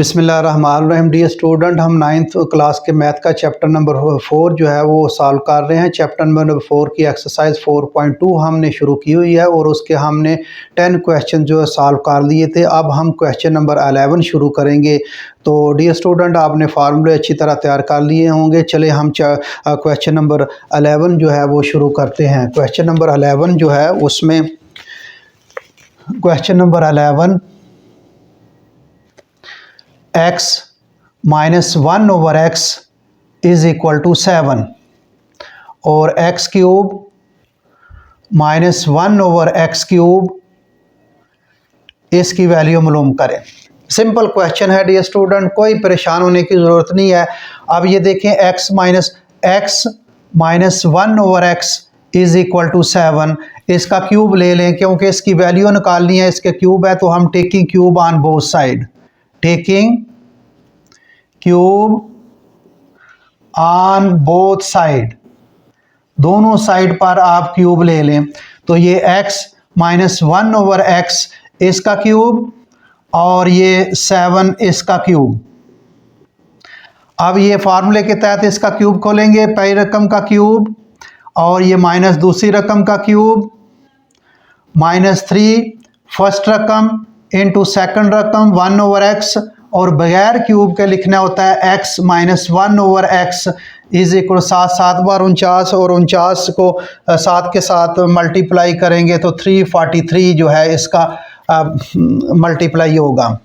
बिस्मिल्लाहिर्रहमानिर्रहीम। Dear student, हम 9th class के मैथ का चैप्टर नंबर 4 जो है वो सॉल्व कर रहे हैं। चैप्टर नंबर 4 की एक्सरसाइज 4.2 हमने शुरू की हुई है और उसके हमने 10 क्वेश्चन जो है सॉल्व कर लिए थे। अब हम क्वेश्चन नंबर 11 शुरू करेंगे। तो डियर स्टूडेंट, आपने फार्मूले अच्छी तरह तैयार कर लिए होंगे। चले हम क्वेश्चन नंबर 11 जो है वो शुरू करते हैं। क्वेश्चन नंबर 11 जो है उसमें question number 11 x minus 1/x is equal to 7 और x cube minus 1/x cube इसकी वैल्यू मालूम करें। सिंपल क्वेश्चन है डियर स्टूडेंट, कोई परेशान होने की ज़रूरत नहीं है। अब ये देखें x minus 1/x is equal to 7, इसका क्यूब ले लें क्योंकि इसकी वैल्यू निकालनी है। इसके क्यूब है तो हम taking cube on both side, taking cube on both side, दोनों साइड पर आप क्यूब ले लें। तो ये x माइनस 1/x इसका क्यूब और ये 7 इसका क्यूब। अब ये फार्मूले के तहत इसका क्यूब खोलेंगे, पहली रकम का क्यूब और ये माइनस दूसरी रकम का क्यूब, -3 फर्स्ट रकम इंटू सेकंड रकम 1/x, और बगैर क्यूब के लिखना होता है x minus 1/x is equal 7 बार 49 और 49 को 7 के साथ मल्टीप्लाई करेंगे तो 343 जो है इसका मल्टीप्लाई होगा।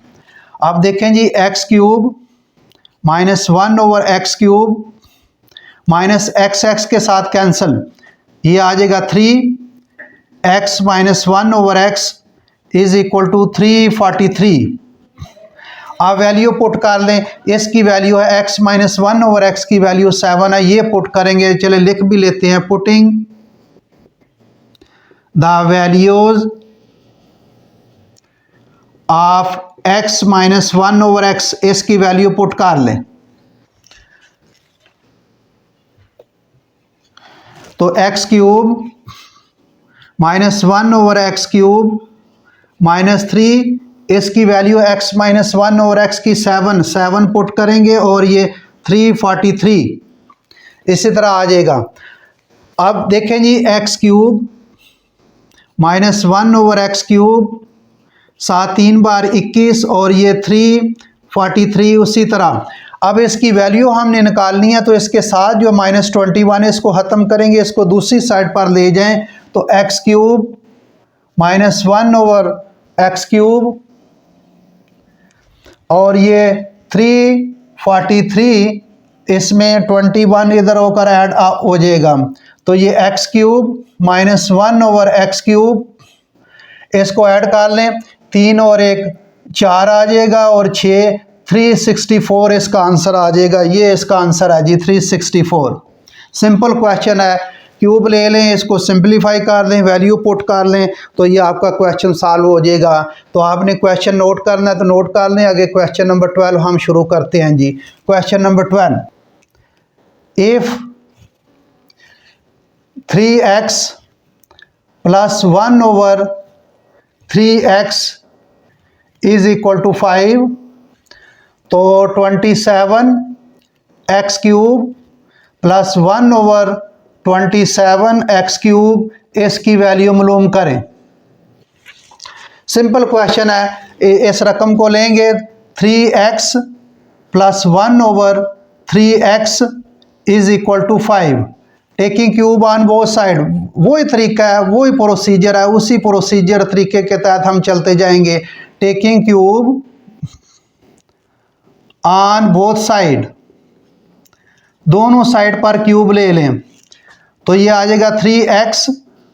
अब देखें जी, x cube minus 1/x cube minus x के साथ कैंसिल, ये आ जाएगा 3x minus 1/x is equal to 343। आप वैल्यू पुट कर लें, इसकी वैल्यू है x माइनस 1/x की वैल्यू 7 है, ये पुट करेंगे। चले लिख भी लेते हैं, putting the values of x minus 1/x, इसकी वैल्यू पुट कर लें। तो x cube minus 1/x cube minus 3, इसकी वैल्यू x माइनस 1/x की 7 पुट करेंगे और ये 343 इसी तरह आ जाएगा। अब देखें जी, x cube minus 1/x cube 7 3 बार 21 और ये 343 उसी तरह। अब इसकी वैल्यू हमने निकालनी है तो इसके साथ जो -21 है इसको ख़त्म करेंगे, इसको दूसरी साइड पर ले जाएं तो x cube minus 1/x cube और ये 343, इसमें 21 इधर होकर ऐड हो जाएगा तो ये x cube minus 1/x cube, इसको ऐड कर लें, 3 और 1 4 आ जाएगा और 6 364 इसका आंसर आ जाएगा। ये इसका आंसर है जी 364। सिंपल क्वेश्चन है, क्यूब ले लें, इसको सिंपलीफाई कर लें, वैल्यू पुट कर लें तो ये आपका क्वेश्चन सॉल्व हो जाएगा। तो आपने क्वेश्चन नोट करना है तो नोट कर लें। आगे क्वेश्चन नंबर 12 हम शुरू करते हैं जी। Question number 12, if 3x plus 1/3x is equal to 5, तो 27x cube plus 1/27x cube इसकी वैल्यू मालूम करें। सिंपल क्वेश्चन है, इस रकम को लेंगे 3x plus 1/3x is equal to 5, taking cube on both side. वही तरीका है, वही प्रोसीजर है, उसी प्रोसीजर तरीके के तहत हम चलते जाएंगे। Taking cube on both side, दोनों साइड पर क्यूब ले लें तो ये आ जाएगा 3x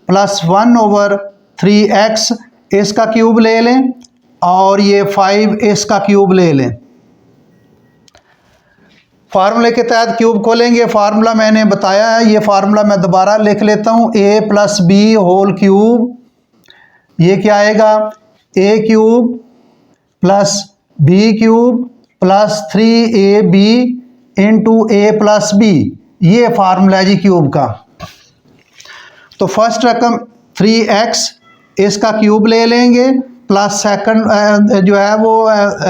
प्लस 1/3x इसका क्यूब ले लें और ये 5 इसका क्यूब ले लें। फार्मूले के तहत क्यूब खोलेंगे, फार्मूला मैंने बताया है, ये फार्मूला मैं दोबारा लिख लेता हूँ, a plus b whole cube, ये क्या आएगा, a cube plus b cube plus 3ab into a plus b, ये फार्मूला है जी क्यूब का। तो फर्स्ट रकम 3x इसका क्यूब ले लेंगे प्लस सेकंड जो है वो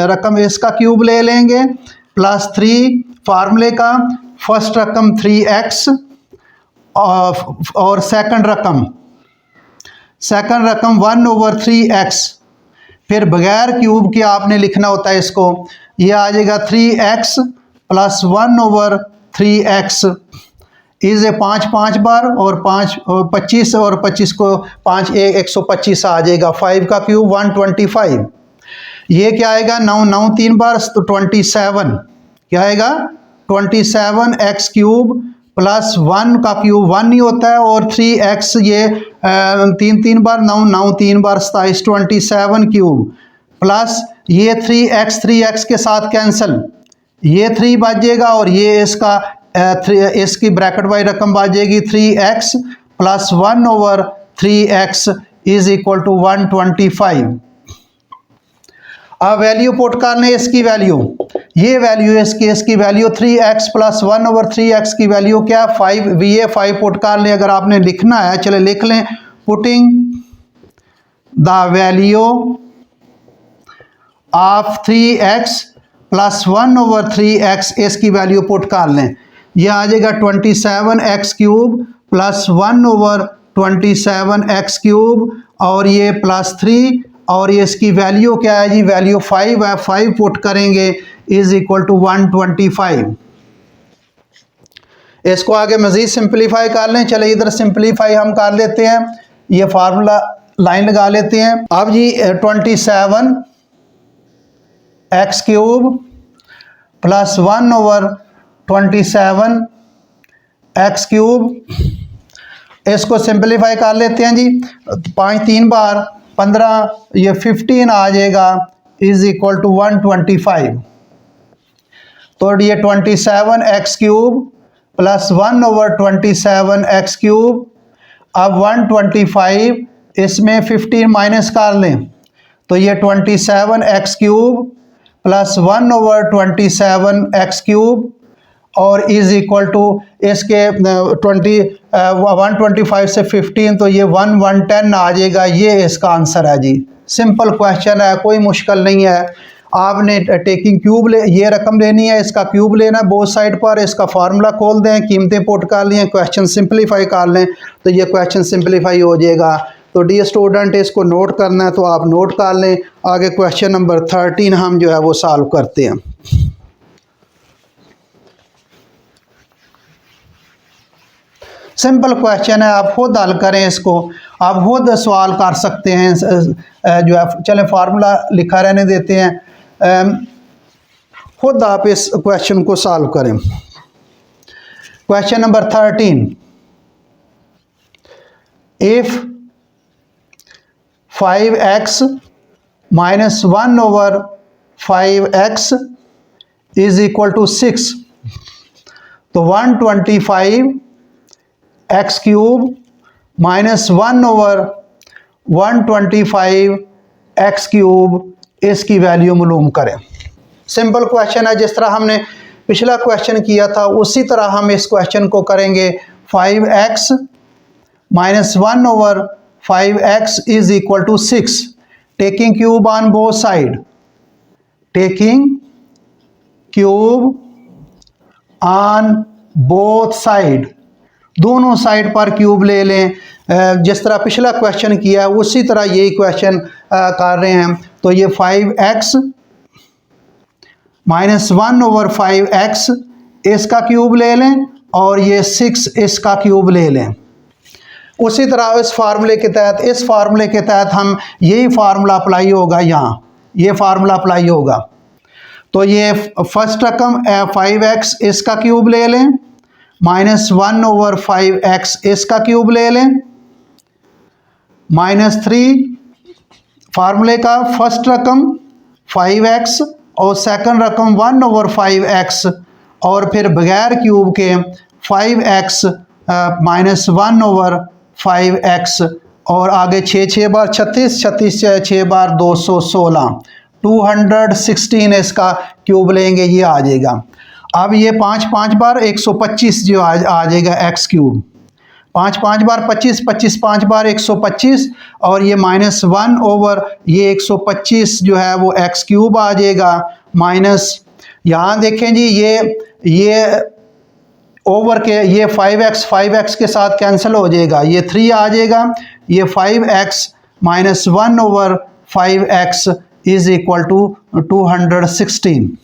रकम इसका क्यूब ले लेंगे प्लस 3 फार्मूले का, फर्स्ट रकम 3x और सेकंड रकम 1/3x। फिर बगैर क्यूब के आपने लिखना होता है इसको, ये आ जाएगा 3x प्लस 1/3x इज 5 बार और 25 और 25 को 5 125 आ जाएगा। 5 का क्यूब 125। ये क्या आएगा 9 3 बार तो 27 क्या आएगा 27x क्यूब प्लस 1 का क्यूब 1 ही होता है और 3x ये 3 बार 9 3 बार 27 27 क्यूब प्लस ये 3x के साथ कैंसिल, ये 3 बचेगा और ये इसका इसकी ब्रैकेट वाई रकम बचेगी 3x plus 1/3x is equal to 125। अब वैल्यू पुट कर लें इसकी वैल्यू, ये वैल्यू इसकी वैल्यू 3x प्लस 1/3x की वैल्यू क्या 5 VA 5 पुट कर लें। अगर आपने लिखना है चले लिख लें, putting the value of 3x plus 1/3x इसकी वैल्यू पुट कर लें, ये आ जाएगा 27x cube plus 1/27x cube और ये प्लस 3 और ये इसकी वैल्यू क्या है जी वैल्यू 5 है, 5 पुट करेंगे इज इक्वल टू 125। इसको आगे मज़ीद सिंप्लीफाई कर लें, चले इधर सिंप्लीफाई हम कर लेते हैं, ये फार्मूला लाइन लगा लेते हैं। अब जी 27x cube plus 1/27x cube, इसको सिंप्लीफाई कर लेते हैं जी। 5 3 बार 15 ये 15 आ जाएगा इज इक्वल टू 125। तो ये 27x cube plus 1/27x cube, अब 125 इसमें 15 माइनस कर लें तो ये 27x cube plus 1/27x cube और इज इक्वल टू इसके 125 से 15 तो ये 110 आ जाएगा। ये इसका आंसर है जी। सिंपल क्वेश्चन है, कोई मुश्किल नहीं है। आपने टेकिंग क्यूब ये रकम लेनी है, इसका क्यूब लेना है बोथ साइड पर, इसका फार्मूला खोल दें, कीमतें पुट कर लें, क्वेश्चन सिंप्लीफाई कर लें तो ये क्वेश्चन सिंप्लीफाई हो जाएगा। तो डी स्टूडेंट इसको नोट करना है तो आप नोट कर लें। आगे क्वेश्चन नंबर 13 हम जो है वो सॉल्व करते हैं। सिंपल क्वेश्चन है, आप खुद हल करें इसको, आप खुद सवाल कर सकते हैं जो है। चलें फार्मूला लिखा रहने देते हैं, खुद आप इस क्वेश्चन को सॉल्व करें। Question number 13, if 5x minus 1/5x is equal to 6, तो 125x cube minus 1/125x cube इसकी वैल्यू मालूम करें। सिंपल क्वेश्चन है, जिस तरह हमने पिछला क्वेश्चन किया था उसी तरह हम इस क्वेश्चन को करेंगे। 5x minus 1/5x is equal to 6, taking cube on both side, taking cube on both side, दोनों साइड पर क्यूब ले लें। जिस तरह पिछला क्वेश्चन किया उसी तरह यही क्वेश्चन कर रहे हैं। तो ये 5x minus 1/5x इसका क्यूब ले लें और ये 6 इसका क्यूब ले लें। उसी तरह इस फार्मूले के तहत हम यही फार्मूला अप्लाई होगा, यहाँ ये फार्मूला अप्लाई होगा। तो ये फर्स्ट रकम 5x इसका क्यूब ले लें माइनस 1/5x इसका क्यूब ले लें माइनस 3 फार्मूले का फर्स्ट रकम 5x और सेकंड रकम 1/5x और फिर बगैर क्यूब के 5x माइनस 1/5x और आगे 6 बार 36 6 बार 216 216 इसका क्यूब लेंगे, ये आ जाएगा। अब ये 5 बार 125 जो आ जाएगा x क्यूब। 5 5 बार 25, 25 5 बार 125, और ये -1 ओवर ये 125 जो है वो एक्स क्यूब आ जाएगा, माइनस यहाँ देखें जी ये ओवर के ये 5x के साथ कैंसिल हो जाएगा, ये 3 आ जाएगा, ये 5x minus 1 over 5x is equal to 216.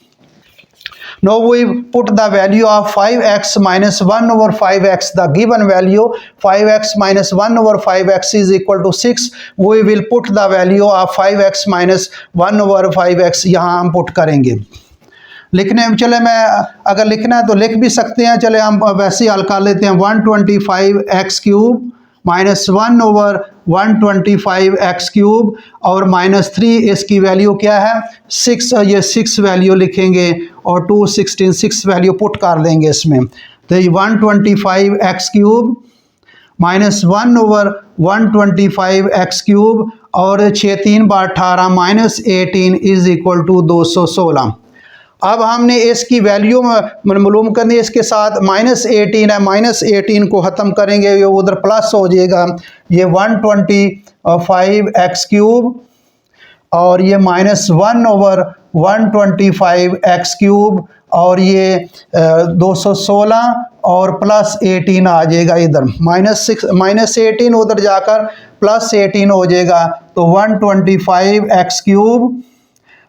Now we put the value of 5x minus 1 over 5x, the given value 5x minus 1 over 5x is equal to 6. We will put the value of 5x minus 1 over 5x यहाँ हम put करेंगे. लिखने चले मैं अगर लिखना है तो लिख भी सकते हैं, चले हम वैसे ही हल कर लेते हैं. 125x cube minus 1 over 125x cube और -3 इसकी वैल्यू क्या है 6, ये 6 वैल्यू लिखेंगे और 216 6 वैल्यू पुट कर देंगे इसमें. तो 125x cube minus 1 over 125x cube और 6 3 बार 18 माइनस 18 इज इक्वल टू 216. अब हमने इसकी वैल्यू मालूम करनी है, इसके साथ -18 है, -18 को ख़त्म करेंगे ये उधर प्लस हो जाएगा, ये 125x क्यूब और ये -1 ओवर 125x क्यूब और ये 216 और प्लस 18 आ जाएगा इधर, -18 उधर जाकर प्लस 18 हो जाएगा. तो 125x cube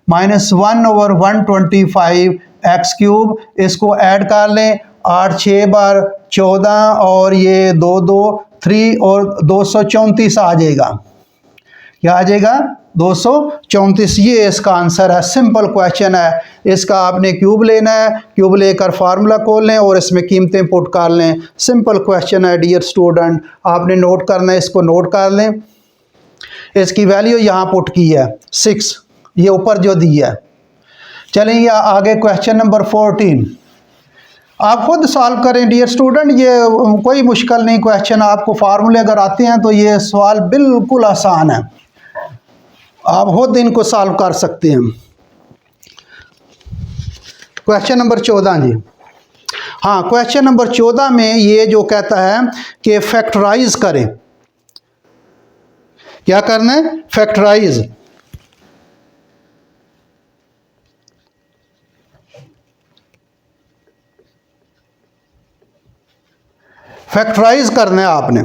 -1 over 125x cube, इसको ऐड कर लें, 8 6 बार 14 और ये 2 2 3 और 234 आ जाएगा. क्या आ जाएगा 234. ये इसका आंसर है. सिंपल क्वेश्चन है, इसका आपने क्यूब लेना है, क्यूब लेकर फार्मूला खोल लें और इसमें कीमतें पुट कर लें. सिंपल क्वेश्चन है डियर स्टूडेंट, आपने नोट करना है, इसको नोट कर लें. इसकी वैल्यू यहाँ पुट की है 6, ये ऊपर जो दी है. चलिए आगे क्वेश्चन नंबर 14 आप खुद सॉल्व करें डियर स्टूडेंट, ये कोई मुश्किल नहीं क्वेश्चन. आपको फार्मूले अगर आते हैं तो ये सवाल बिल्कुल आसान है, आप खुद इनको सॉल्व कर सकते हैं. क्वेश्चन नंबर 14 जी. हाँ, क्वेश्चन नंबर 14 में ये जो कहता है कि फैक्टराइज करें. क्या करना है? फैक्टराइज. फैक्टराइज करना है आपने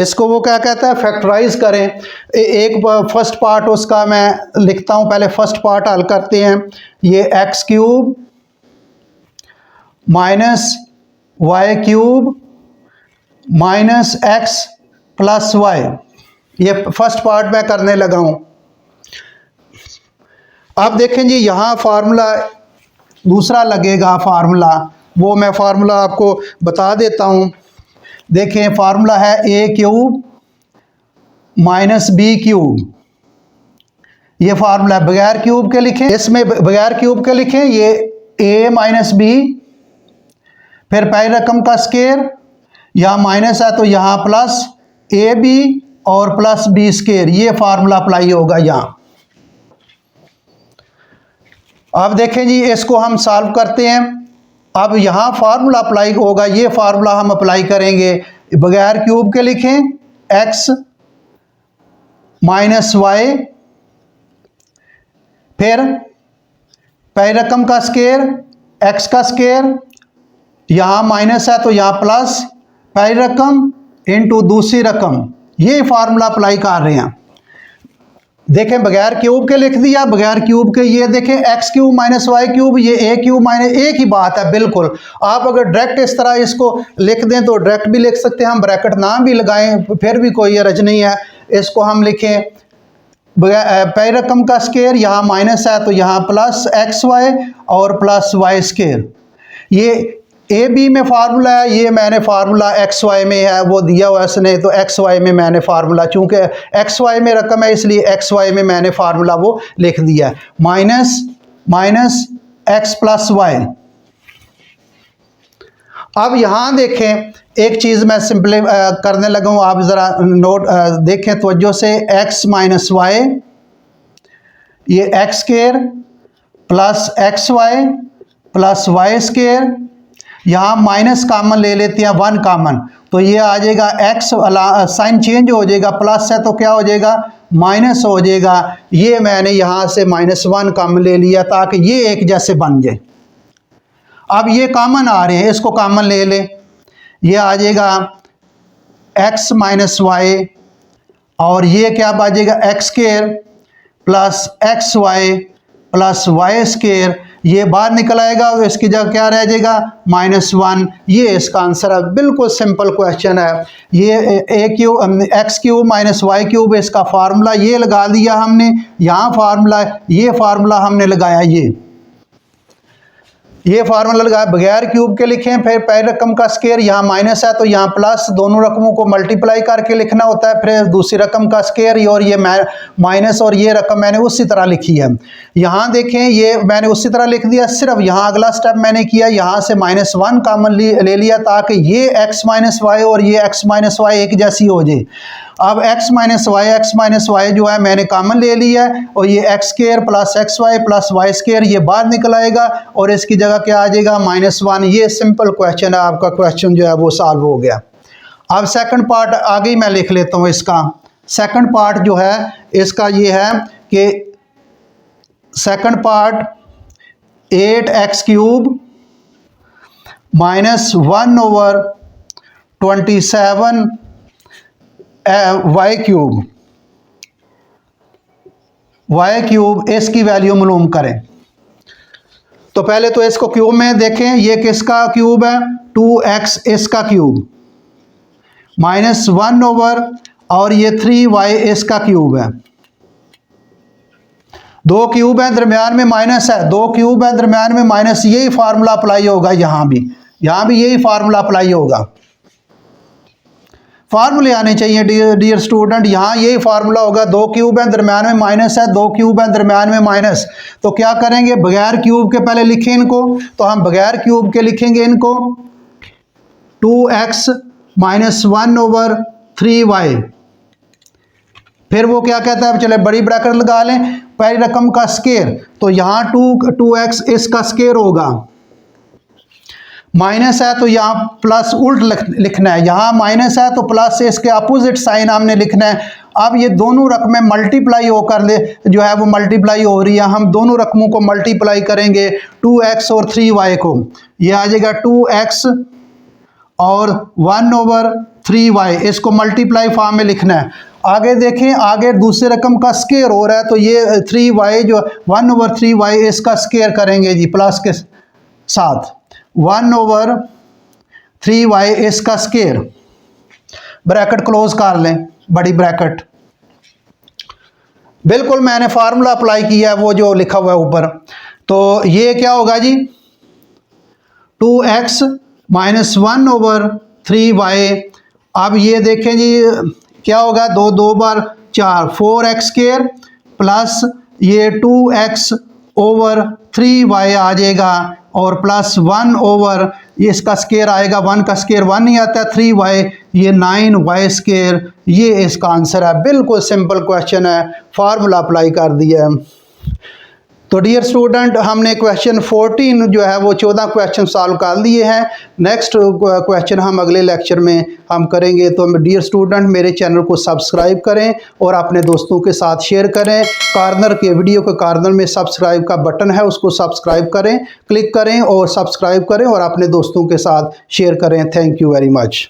इसको. वो क्या कहता है? फैक्टराइज करें. एक फर्स्ट पार्ट उसका मैं लिखता हूं, पहले फर्स्ट पार्ट हल करते हैं. ये x cube minus y cube minus x plus y, ये फर्स्ट पार्ट मैं करने लगा हूं. अब देखें जी यहाँ फार्मूला दूसरा लगेगा फार्मूला, वो मैं फार्मूला आपको बता देता हूँ. देखें फार्मूला है a cube minus b cube. ये फार्मूला बगैर क्यूब के लिखें, इसमें बगैर क्यूब के लिखें. ये a माइनस बी, फिर पहली रकम का स्केयर, यहाँ माइनस है तो यहाँ प्लस ए बी और प्लस बी स्केयर. ये फार्मूला अप्लाई होगा यहाँ. अब देखें जी इसको हम सॉल्व करते हैं. अब यहाँ फार्मूला अप्लाई होगा, ये फार्मूला हम अप्लाई करेंगे. बगैर क्यूब के लिखें x माइनस वाई, फिर पहली रकम का स्केयर x का स्केयर, यहाँ माइनस है तो यहाँ प्लस पहली रकम इनटू दूसरी रकम. ये फार्मूला अप्लाई कर रहे हैं. देखें बगैर क्यूब के लिख दिया, बगैर क्यूब के ये देखें x cube minus y cube, ये a क्यूब माइनस, एक ही बात है बिल्कुल. आप अगर डायरेक्ट इस तरह इसको लिख दें तो डायरेक्ट भी लिख सकते हैं, हम ब्रैकेट ना भी लगाएं फिर भी कोई हर्ज नहीं है. इसको हम लिखें पहली रकम का स्केयर, यहाँ माइनस है तो यहाँ प्लस एक्स वाई और प्लस वाई स्केयर. ये ए बी में फार्मूला है, ये मैंने फार्मूला एक्स वाई में है वो दिया हुआ इसने, तो एक्स वाई में मैंने फार्मूला, चूंकि एक्स वाई में रकम है इसलिए एक्स वाई में मैंने फार्मूला वो लिख दिया है. Minus minus x plus y. अब यहाँ देखें एक चीज़ मैं सिंपली करने लगा हूँ, आप ज़रा नोट देखें तवज्जो से. एक्स माइनस वाई, ये x square plus x y plus y square, यहाँ माइनस कॉमन ले लेते हैं 1 कॉमन, तो ये आ जाएगा एक्स साइन चेंज हो जाएगा, प्लस है तो क्या हो जाएगा माइनस हो जाएगा। ये मैंने यहाँ से -1 कम ले लिया ताकि ये एक जैसे बन जाए। अब ये कॉमन आ रहे हैं, इसको कॉमन ले ले, ये आ जाएगा x माइनस वाई और ये क्या बचेगा x square plus x y plus y square, ये बाहर निकल आएगा और इसकी जगह क्या रह जाएगा -1। ये इसका आंसर है, बिल्कुल सिंपल क्वेश्चन है। ये x cube minus y cube इसका फार्मूला ये लगा दिया हमने, यहाँ फार्मूला ये फार्मूला हमने लगाया, ये फार्मूला लगाया, बगैर क्यूब के लिखें, फिर पहली रकम का स्क्वायर, यहाँ माइनस है तो यहाँ प्लस, दोनों रकमों को मल्टीप्लाई करके लिखना होता है, फिर दूसरी रकम का स्क्वायर और ये माइनस और ये रकम मैंने उसी तरह लिखी है। यहाँ देखें ये मैंने उसी तरह लिख दिया, सिर्फ यहाँ अगला स्टेप मैंने किया, यहाँ से -1 कॉमन ले लिया ताकि ये x माइनस वाई और ये x माइनस वाई एक जैसी हो जाए। अब x माइनस वाई जो है मैंने कॉमन ले लिया है और ये x square plus x y plus y square ये बाहर निकल आएगा और इसकी जगह क्या आ जाएगा -1। ये सिंपल क्वेश्चन है, आपका क्वेश्चन जो है वो सॉल्व हो गया। अब सेकंड पार्ट आगे ही मैं लिख लेता हूँ। इसका सेकंड पार्ट जो है इसका ये है कि second part 8x cube -1/27 y cube इसकी वैल्यू मालूम करें। तो पहले तो इसको क्यूब में देखें, ये किसका क्यूब है 2x इसका क्यूब -1 और ये 3y इसका क्यूब है। दो क्यूब है दरम्यान में माइनस है, दो क्यूब है दरम्यान में माइनस, यही फार्मूला अप्लाई होगा यहाँ भी यही फार्मूला अप्लाई होगा। फार्मूले आने चाहिए डियर स्टूडेंट, यहाँ यही फार्मूला होगा। दो क्यूब है दरम्यान में माइनस है, दो क्यूब है दरम्यान में माइनस, तो क्या करेंगे बगैर क्यूब के पहले लिखें इनको, तो हम बगैर क्यूब के लिखेंगे इनको 2x -1/3y। फिर वो क्या कहता है, चले बड़ी ब्रैकेट लगा लें, पहली रकम का स्क्वायर, तो यहाँ 2x इसका स्क्वायर होगा, माइनस है तो यहाँ प्लस उल्ट लिखना है, यहाँ माइनस है तो प्लस से इसके अपोजिट साइन हमने लिखना है। अब ये दोनों रकमें मल्टीप्लाई होकर जो है वो मल्टीप्लाई हो रही है, हम दोनों रकमों को मल्टीप्लाई करेंगे 2x और 3y को, ये आ जाएगा 2x और 1/3y, इसको मल्टीप्लाई फॉर्म में लिखना है। आगे देखें, आगे दूसरे रकम का स्क्वायर हो रहा है तो ये 3y जो 1/3y इसका स्क्वायर करेंगे जी प्लस के साथ, 1/3y इसका स्क्वायर, ब्रैकेट क्लोज कर लें, बड़ी ब्रैकेट। बिल्कुल मैंने फार्मूला अप्लाई किया है वो जो लिखा हुआ है ऊपर। तो ये क्या होगा जी 2x -1/3y। अब ये देखें जी क्या होगा, 2 बार 4 4x² प्लस ये 2x/3y आ जाएगा और प्लस 1 ये इसका स्क्वायर आएगा, 1 का स्क्वायर 1 ही आता है, 3y ये 9y², ये इसका आंसर है। बिल्कुल सिंपल क्वेश्चन है, फार्मूला अप्लाई कर दिया है। तो डियर स्टूडेंट हमने क्वेश्चन 14 जो है वो 14 क्वेश्चन सॉल्व कर लिए हैं। नेक्स्ट क्वेश्चन हम अगले लेक्चर में हम करेंगे। तो डियर स्टूडेंट मेरे चैनल को सब्सक्राइब करें और अपने दोस्तों के साथ शेयर करें। कॉर्नर के वीडियो के कॉर्नर में सब्सक्राइब का बटन है, उसको सब्सक्राइब करें, क्लिक करें और सब्सक्राइब करें और अपने दोस्तों के साथ शेयर करें। Thank you very much.